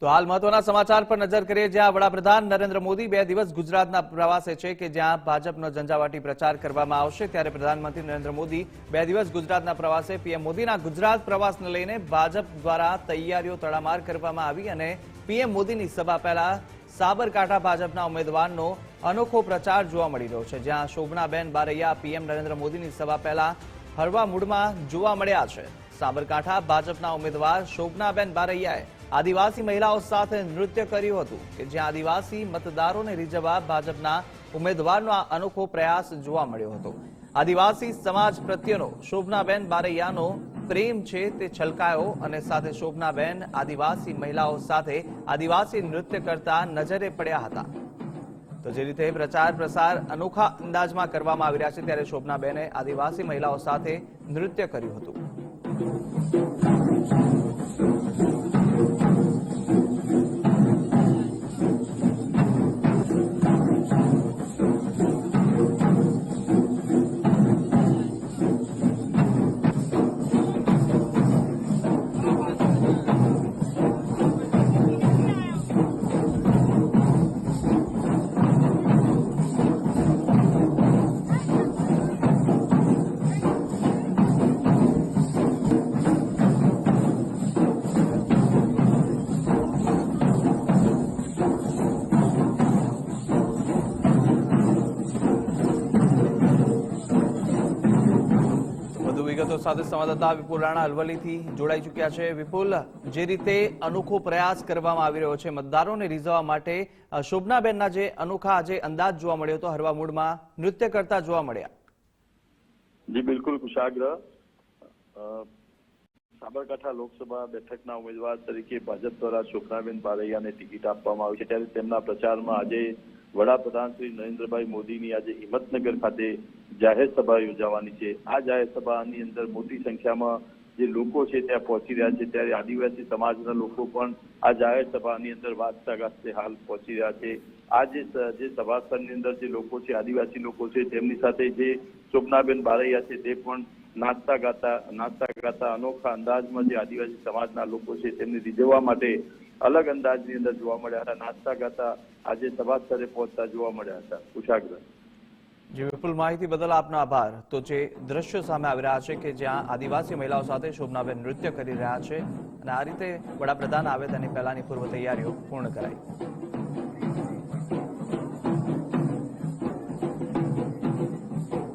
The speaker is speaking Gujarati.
તો હાલ મહત્વના સમાચાર પર નજર કરીએ, જ્યાં વડાપ્રધાન નરેન્દ્ર મોદી 2 દિવસ ગુજરાતના પ્રવાસે છે કે જ્યાં ભાજપનો ઝંઝાવાતી પ્રચાર કરવામાં આવશે। ત્યારે પ્રધાનમંત્રી નરેન્દ્ર મોદી 2 દિવસ ગુજરાતના પ્રવાસે પીએમ મોદીના ગુજરાત પ્રવાસને લઈને ભાજપ દ્વારા તૈયારીઓ તડામાર કરવામાં આવી અને પીએમ મોદીની સભા પહેલા સાબરકાંઠા ભાજપના ઉમેદવારનો અનોખો પ્રચાર જોવા મળી રહ્યો છે, જ્યાં શોભનાબેન બારૈયા પીએમ નરેન્દ્ર મોદીની સભા પહેલા હળવા મૂડમાં જોવા મળ્યા છે। સાબરકાંઠા ભાજપના ઉમેદવાર શોભનાબેન બારૈયાએ આદિવાસી મહિલાઓ સાથે નૃત્ય કર્યું હતું કે જ્યાં આદિવાસી મતદારોને રીઝવવા ભાજપના ઉમેદવારનો આ અનોખો પ્રયાસ જોવા મળ્યો હતો। આદિવાસી સમાજ પ્રત્યેનો શોભનાબેન બારૈયાનો પ્રેમ છે તે છલકાયો અને સાથે શોભનાબેન આદિવાસી મહિલાઓ સાથે આદિવાસી નૃત્ય કરતા નજરે પડ્યા હતા। તો જે રીતે પ્રચાર પ્રસાર અનોખા અંદાજમાં કરવામાં આવી રહ્યા છે, ત્યારે શોભનાબેને આદિવાસી મહિલાઓ સાથે નૃત્ય કર્યું હતું। વિગતો સાથે સંવાદદાતા વિપુલ રાણા અરવલ્લીથી જોડાઈ ચૂક્યા છે। વિપુલ, જે રીતે અનોખો પ્રયાસ કરવામાં આવી રહ્યો છે મતદારોને રીઝવવા માટે, શોભનાબેનના જે અનોખા આજે અંદાજ જોવા મળ્યો હતો, હળવા મૂડમાં નૃત્ય કરતા જોવા મળ્યા। જી બિલકુલ કુશાગ્ર, સાબરકાંઠા લોકસભા બેઠકના ઉમેદવાર તરીકે ભાજપ દ્વારા શોભનાબેન બારૈયાને ટિકિટ આપવામાં આવી છે, ત્યારે તેમના પ્રચારમાં આજે વડાપ્રધાન શ્રી નરેન્દ્રભાઈ મોદીની આજે હિંમતનગર ખાતે જાહેર સભા યોજાવાની છે। આ જાહેર સભાની અંદર મોટી સંખ્યામાં જે લોકો છે ત્યાં પહોંચી રહ્યા છે, ત્યારે આદિવાસી સમાજના લોકો પણ આ જાહેર સભાની અંદર વાજતા ગાજતે હાલ પહોંચી રહ્યા છે। આ જે સભા સ્થળની અંદર જે લોકો છે, આદિવાસી લોકો છે, તેમની સાથે જે શોભનાબેન બારૈયા છે તે પણ નાચતા ગાતા અનોખા અંદાજમાં જે આદિવાસી સમાજના લોકો છે તેમને રીઝવવા માટે અલગ અંદાજની અંદર જોવા મળ્યા હતા। નાચતા ગાતા આજે સભા સ્થળે પહોંચતા જોવા મળ્યા હતા। કુશાગ્ર, જી વિપુલ, માહિતી બદલ આપનો આભાર। તો જે દ્રશ્યો સામે આવી રહ્યા છે કે જ્યાં આદિવાસી મહિલાઓ સાથે શોભનાબેન નૃત્ય કરી રહ્યા છે અને આ રીતે વડાપ્રધાન આવે તેની પહેલાની પૂર્વ તૈયારીઓ પૂર્ણ કરાઈ।